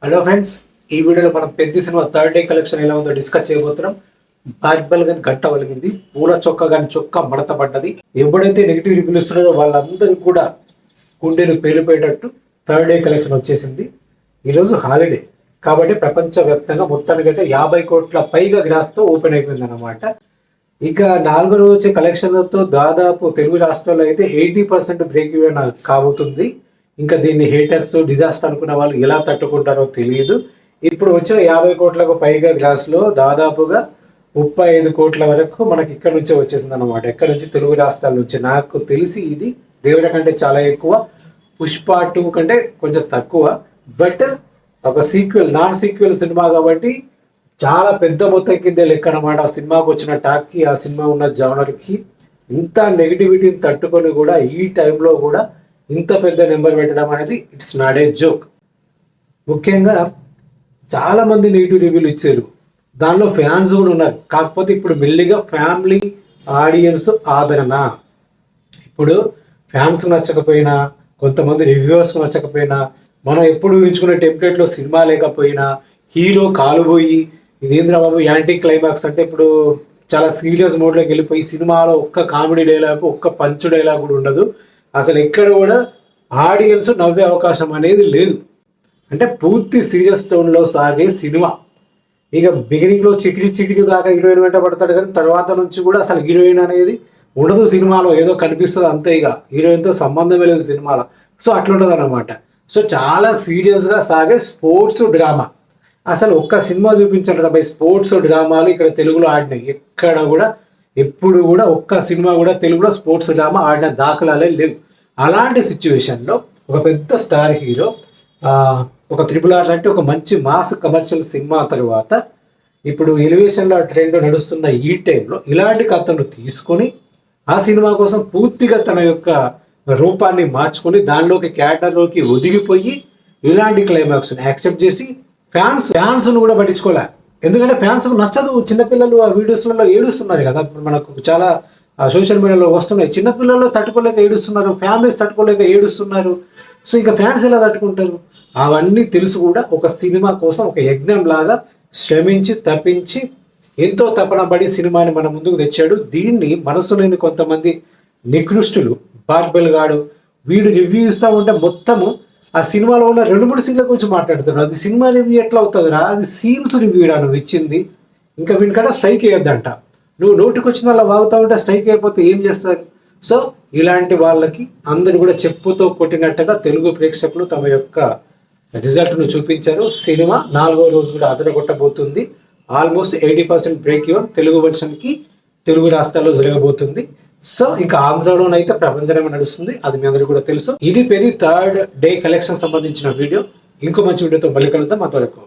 Hello friends, ఈ వీడియోలో మనం పెద్ద సినిమా థర్డ్ డే కలెక్షన్ ఎలా ఉందో డిస్కస్ చేయబోతున్నాం. బార్బల్ గాని గట్ట వలిగింది, పూల చొక్క గాని చొక్క మడత పడ్డది. ఎవడైతే నెగిటివ్ రివ్యూలు ఇస్తున్నారో వాళ్ళందరికీ కూడా గుండెలు పేలిపోయేటట్టు థర్డ్ డే కలెక్షన్ వచ్చేసింది. ఈరోజు హాలిడే కాబట్టి ప్రపంచవ్యాప్తంగా మొత్తానికైతే 50 కోట్ల పైగా గ్రాస్తో ఓపెన్ అయిపోయింది అనమాట. ఇక 4వ రోజు వచ్చే కలెక్షన్లతో దాదాపు తెలుగు రాష్ట్రాల్లో అయితే 80% బ్రేక్ ఈవెన్ కాబోతుంది. ఇంకా దీన్ని హేటర్స్ డిజాస్టర్ అనుకున్న వాళ్ళు ఎలా తట్టుకుంటారో తెలియదు. ఇప్పుడు వచ్చిన 50 కోట్లకు పైగా గ్రాస్లో దాదాపుగా 35 కోట్ల వరకు మనకి ఇక్కడ నుంచే వచ్చేసింది అనమాట. ఎక్కడ నుంచి? తెలుగు రాష్ట్రాల నుంచి. నాకు తెలిసి ఇది దేవుడి కంటే చాలా ఎక్కువ, పుష్ప 2 కంటే కొంచెం తక్కువ. బట్ ఒక నాన్ సీక్వెల్ సినిమా కాబట్టి చాలా పెద్ద మొత్తం కింద లెక్క అనమాట. ఆ సినిమాకి వచ్చిన టాక్కి, ఆ సినిమా ఉన్న జనర్కి ఇంత నెగిటివిటీని తట్టుకొని కూడా ఈ టైంలో కూడా ఇంత పెద్ద నెంబర్ పెట్టడం అనేది ఇట్స్ నాట్ ఏ జోక్. ముఖ్యంగా చాలామంది నెగిటివ్ రివ్యూలు ఇచ్చారు, దానిలో ఫ్యాన్స్ కూడా ఉన్నారు. కాకపోతే ఇప్పుడు మెల్లిగా ఫ్యామిలీ ఆడియన్స్ ఆదరణ, ఇప్పుడు ఫ్యాన్స్ నచ్చకపోయినా, కొంతమంది రివ్యూవర్స్కి నచ్చకపోయినా, మనం ఎప్పుడు ఊహించుకునే టెంప్లెట్లో సినిమా లేకపోయినా, హీరో కాలుపోయి ఇదేంద్ర బాబు యాంటీ క్లైమాక్స్ అంటే ఇప్పుడు చాలా సీరియస్ మోడ్లోకి వెళ్ళిపోయి సినిమాలో ఒక్క కామెడీ డైలాగ్, ఒక్క పంచు డైలాగ్ కూడా ఉండదు. అసలు ఎక్కడ కూడా ఆడియన్స్ నవ్వే అవకాశం అనేది లేదు. అంటే పూర్తి సీరియస్ టోన్లో సాగే సినిమా. ఇక బిగినింగ్లో చికిరి దాకా హీరోయిన్ వెంట పడతాడు, కానీ తర్వాత నుంచి కూడా అసలు హీరోయిన్ అనేది ఉండదు సినిమాలో. ఏదో కనిపిస్తుంది అంతే, ఇక హీరోయిన్తో సంబంధమే లేదు సినిమాలో. సో అట్లుంటుంది అన్నమాట. సో చాలా సీరియస్గా సాగే స్పోర్ట్స్ డ్రామా. అసలు ఒక్క సినిమా చూపించాడు బై స్పోర్ట్స్ డ్రామాలు ఇక్కడ తెలుగులో ఆడినాయి. ఎక్కడ కూడా ఎప్పుడు కూడా ఒక్క సినిమా కూడా తెలుగులో స్పోర్ట్స్ డ్రామా ఆడిన దాఖలాలే లేవు. అలాంటి సిచ్యువేషన్లో ఒక పెద్ద స్టార్ హీరో ఒక RRR అంటే ఒక మంచి మాస్ కమర్షియల్ సినిమా తర్వాత ఇప్పుడు ఎలివేషన్లో ట్రెండ్ నడుస్తున్న ఈ టైంలో ఇలాంటి కథను తీసుకొని ఆ సినిమా కోసం పూర్తిగా తన యొక్క రూపాన్ని మార్చుకొని దానిలోకి క్యారెక్టర్లోకి ఒదిగిపోయి ఇలాంటి క్లైమాక్స్ని యాక్సెప్ట్ చేసి ఫ్యాన్స్ను కూడా పట్టించుకోలే. ఎందుకంటే ఫ్యాన్స్కు నచ్చదు. చిన్నపిల్లలు ఆ వీడియోస్లలో ఏడుస్తున్నారు కదా, ఇప్పుడు మనకు చాలా సోషల్ మీడియాలో వస్తున్నాయి. చిన్నపిల్లలు తట్టుకోలేక ఏడుస్తున్నారు, ఫ్యామిలీస్ తట్టుకోలేక ఏడుస్తున్నారు. సో ఇంకా ఫ్యాన్స్ ఎలా తట్టుకుంటారు? అవన్నీ తెలుసు కూడా ఒక సినిమా కోసం ఒక యజ్ఞం లాగా శ్రమించి తప్పించి ఎంతో తపన పడి సినిమాని మన ముందుకు తెచ్చాడు. దీన్ని మనసు లేని కొంతమంది నికృష్టులు, బార్బెల్ గాడు వీడు రివ్యూ ఇస్తూ ఉంటే మొత్తము ఆ సినిమాలో ఉన్న 2-3 సీన్ల గురించి మాట్లాడుతున్నాడు. అది సినిమా రివ్యూ ఎట్లా అవుతుందిరా? అది సీన్స్ రివ్యూరా నువ్వు ఇచ్చింది. ఇంకా వీనికన్నా స్ట్రైక్ వేయొద్దంట. నువ్వు నోటికి వచ్చిన వాగుతూ ఉంటే స్ట్రైక్ అయిపోతే ఏం చేస్తారు? సో ఇలాంటి వాళ్ళకి అందరూ కూడా చెప్పుతో కొట్టినట్టుగా తెలుగు ప్రేక్షకులు తమ యొక్క రిజల్ట్ను చూపించారు. సినిమా 4వ రోజు కూడా అదరగొట్టబోతుంది. ఆల్మోస్ట్ 80% బ్రేక్ ఈవెన్ తెలుగు వెర్షన్కి తెలుగు రాష్ట్రాల్లో జరగబోతుంది. సో ఇంకా ఆంధ్రలోనైతే ప్రపంచమే నడుస్తుంది, అది మీ అందరికీ కూడా తెలుసు. ఇది పెద్ద థర్డ్ డే కలెక్షన్ సంబంధించిన వీడియో. ఇంకో మంచి వీడియోతో మళ్ళీ కలుద్దాం. అంతవరకు